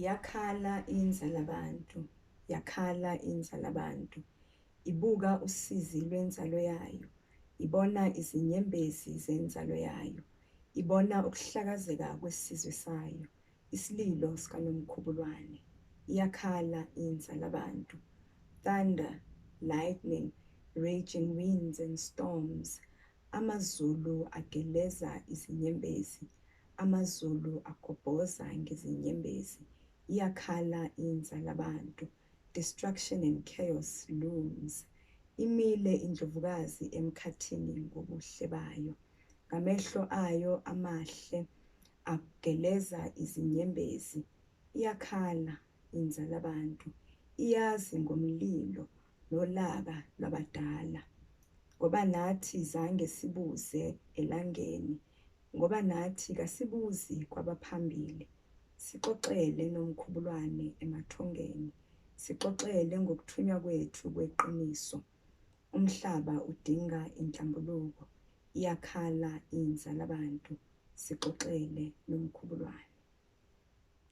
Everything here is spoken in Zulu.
Yakhala inza labantu, yakhala inza labantu, ibuka usizi lwenzalo yayo, ibona izinyembezi zenzalo yayo, ibona ukuhlakazeka kwesizwe sayo, isililo sikaNomkhubulwane. Iyakhala inza labantu. Thunder, lightning, raging winds and storms. AmaZulu ageleza izinyembezi, amaZulu agobhoza ngezinyembezi. Iyakhala inza labantu. Destruction and chaos looms. Imile indlovukazi emkhathini ngobuhle bayo. Ngamehlo ayo amahle ageleza izinyembezi. Iyakhala inza labantu. Iyazi ngomlilo nolaka lwabadala. Ngoba nathi zange sibuze elangeni, ngoba nathi kasibuzi kwabaphambili. Sixoxele Nomkhubulwane emathongeni, sixoxele ngokuthunywa kwethu kweqiniso. Umhlaba udinga inhlambuluko. Iyakhala inza labantu, sixoxele Nomkhubulwane.